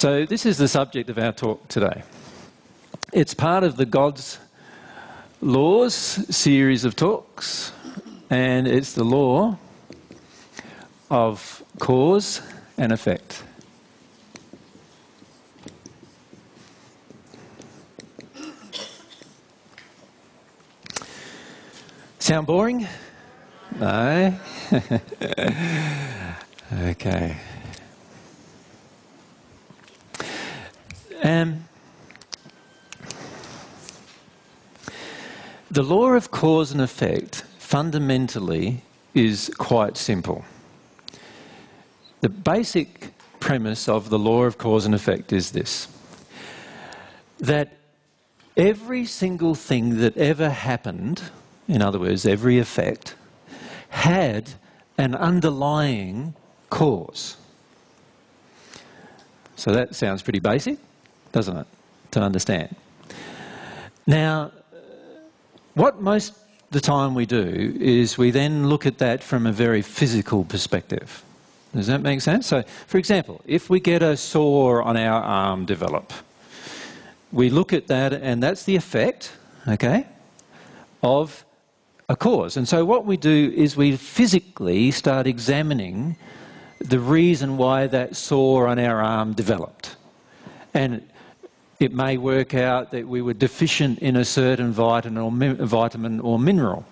So this is the subject of our talk today. It's part of the God's Laws series of talks, and it's the law of cause and effect. Sound boring? No? Okay. The law of cause and effect fundamentally is quite simple. The basic premise of the law of cause and effect is this: that every single thing that ever happened, in other words, every effect, had an underlying cause. So that sounds pretty basic, doesn't it, to understand? Now, what most of the time we do is we then look at that from a very physical perspective. Does that make sense? So, for example, if we get a sore on our arm develop, we look at that and that's the effect, okay, of a cause. And so what we do is we physically start examining the reason why that sore on our arm developed. And it may work out that we were deficient in a certain vitamin or mineral,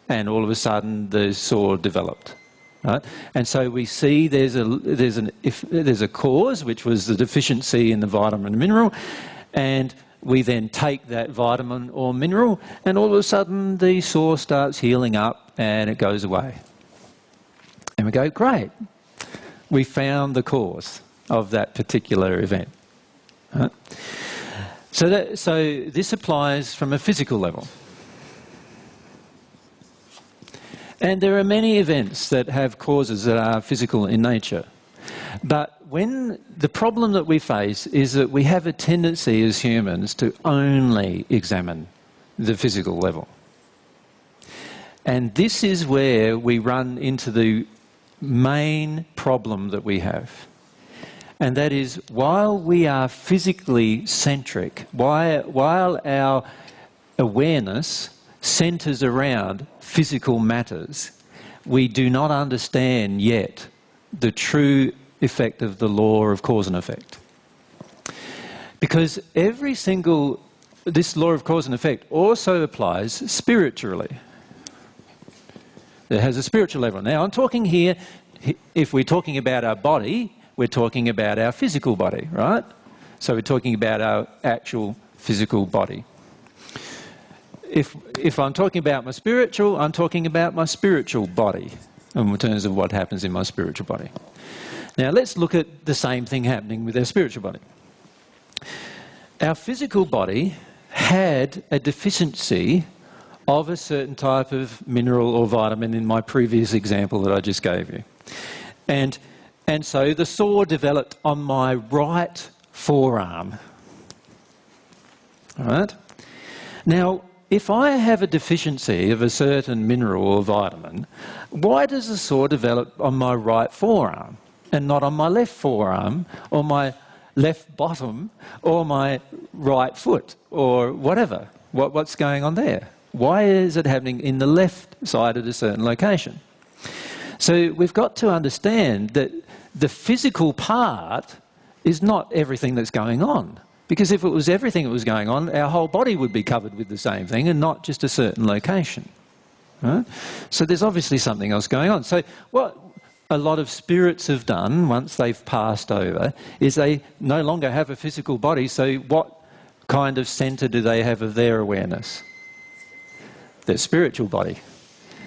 and all of a sudden the sore developed. Right? And so we see there's a cause, which was the deficiency in the vitamin and mineral, and we then take that vitamin or mineral, and all of a sudden the sore starts healing up and it goes away. And we go, great, we found the cause of that particular event. Right? So this applies from a physical level. And there are many events that have causes that are physical in nature. But when the problem that we face is that we have a tendency as humans to only examine the physical level. And this is where we run into the main problem that we have. And that is, while we are physically centric, while our awareness centres around physical matters, we do not understand yet the true effect of the law of cause and effect. Because this law of cause and effect also applies spiritually. It has a spiritual level. Now, I'm talking here, if we're talking about our body, we're talking about our physical body, right? So we're talking about our actual physical body. If I'm talking about my spiritual, I'm talking about my spiritual body in terms of what happens in my spiritual body. Now let's look at the same thing happening with our spiritual body. Our physical body had a deficiency of a certain type of mineral or vitamin in my previous example that I just gave you. And so the sore developed on my right forearm. All right? Now, if I have a deficiency of a certain mineral or vitamin, why does the sore develop on my right forearm and not on my left forearm or my left bottom or my right foot or whatever? What's going on there? Why is it happening in the left side at a certain location? So we've got to understand that the physical part is not everything that's going on. Because if it was everything that was going on, our whole body would be covered with the same thing and not just a certain location. Right? So there's obviously something else going on. So what a lot of spirits have done once they've passed over is they no longer have a physical body, so what kind of centre do they have of their awareness? Their spiritual body.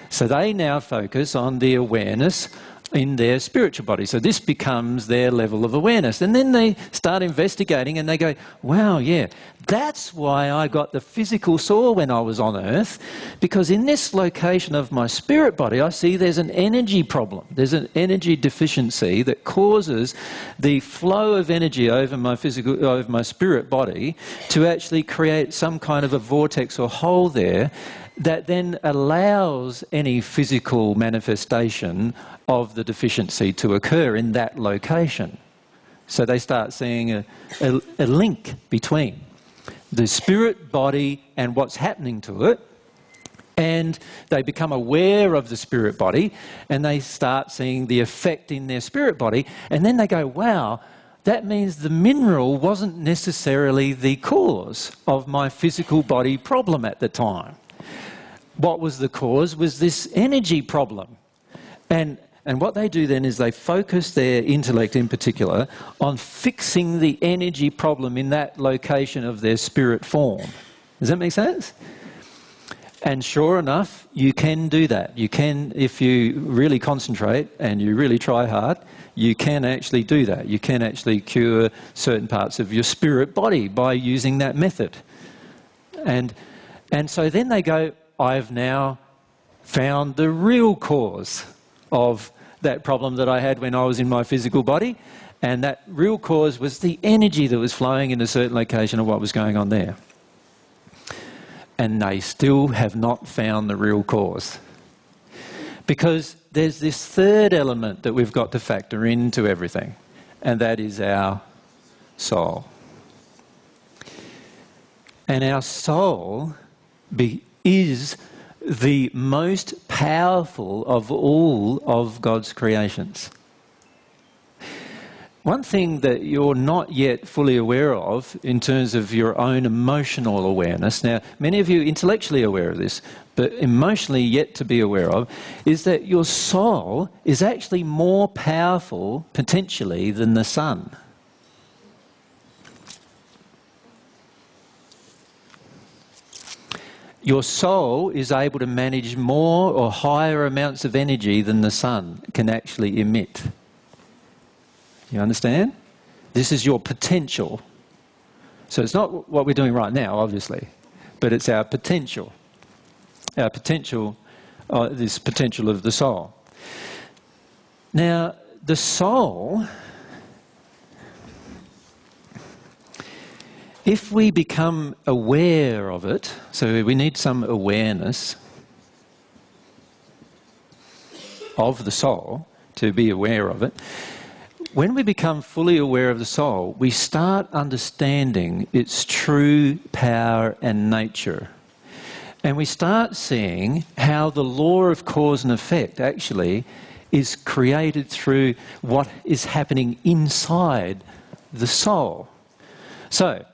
So they now focus on the awareness in their spiritual body. So this becomes their level of awareness. And then they start investigating and they go, wow, yeah, that's why I got the physical sore when I was on Earth, because in this location of my spirit body, I see there's an energy problem. There's an energy deficiency that causes the flow of energy over my spirit body to actually create some kind of a vortex or hole there that then allows any physical manifestation of the deficiency to occur in that location. So they start seeing a link between the spirit body and what's happening to it, and they become aware of the spirit body, and they start seeing the effect in their spirit body, and then they go, wow, that means the mineral wasn't necessarily the cause of my physical body problem at the time. What was the cause was this energy problem. And what they do then is they focus their intellect in particular on fixing the energy problem in that location of their spirit form. Does that make sense? And sure enough, you can do that. You can, if you really concentrate and you really try hard, you can actually do that. You can actually cure certain parts of your spirit body by using that method. And so then they go, I've now found the real cause of that problem that I had when I was in my physical body, and that real cause was the energy that was flowing in a certain location of what was going on there. And they still have not found the real cause. Because there's this third element that we've got to factor into everything, and that is our soul. And our soul is the most powerful of all of God's creations. One thing that you're not yet fully aware of in terms of your own emotional awareness, now many of you intellectually aware of this, but emotionally yet to be aware of, is that your soul is actually more powerful potentially than the sun. Your soul is able to manage more or higher amounts of energy than the sun can actually emit. You understand? This is your potential. So it's not what we're doing right now, obviously, but it's our potential. Our potential, this potential of the soul. Now, the soul, if we become aware of it, so we need some awareness of the soul to be aware of it. When we become fully aware of the soul, we start understanding its true power and nature. And we start seeing how the law of cause and effect actually is created through what is happening inside the soul. So,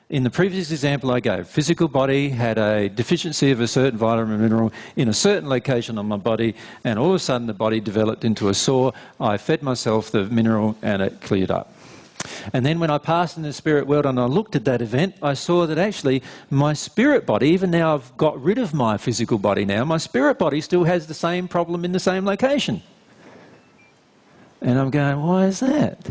in the previous example I gave, physical body had a deficiency of a certain vitamin or mineral in a certain location on my body, and all of a sudden the body developed into a sore. I fed myself the mineral and it cleared up. And then when I passed in the spirit world and I looked at that event, I saw that actually my spirit body, even now I've got rid of my physical body now, my spirit body still has the same problem in the same location. And I'm going, why is that?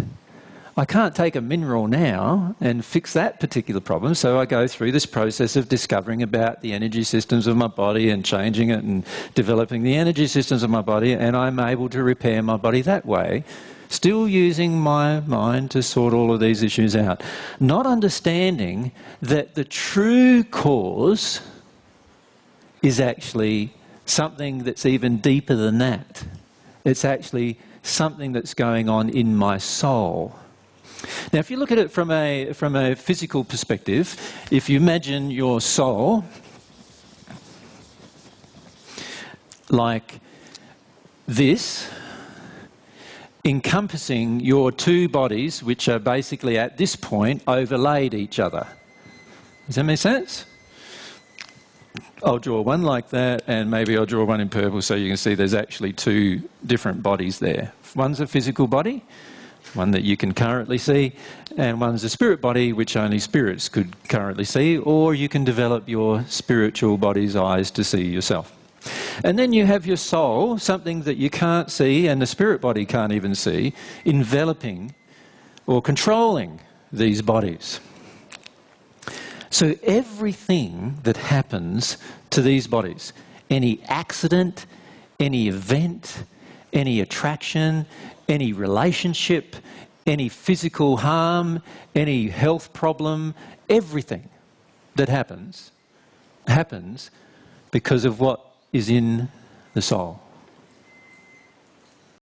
I can't take a mineral now and fix that particular problem, so I go through this process of discovering about the energy systems of my body and changing it and developing the energy systems of my body, and I'm able to repair my body that way, still using my mind to sort all of these issues out. Not understanding that the true cause is actually something that's even deeper than that. It's actually something that's going on in my soul. Now, if you look at it from a physical perspective, if you imagine your soul like this, encompassing your two bodies, which are basically at this point overlaid each other. Does that make sense? I'll draw one like that, and maybe I'll draw one in purple so you can see there's actually two different bodies there. One's a physical body, one that you can currently see, and one's a spirit body which only spirits could currently see, or you can develop your spiritual body's eyes to see yourself. And then you have your soul, something that you can't see and the spirit body can't even see, enveloping or controlling these bodies. So everything that happens to these bodies, any accident, any event, any attraction, any relationship, any physical harm, any health problem, everything that happens because of what is in the soul.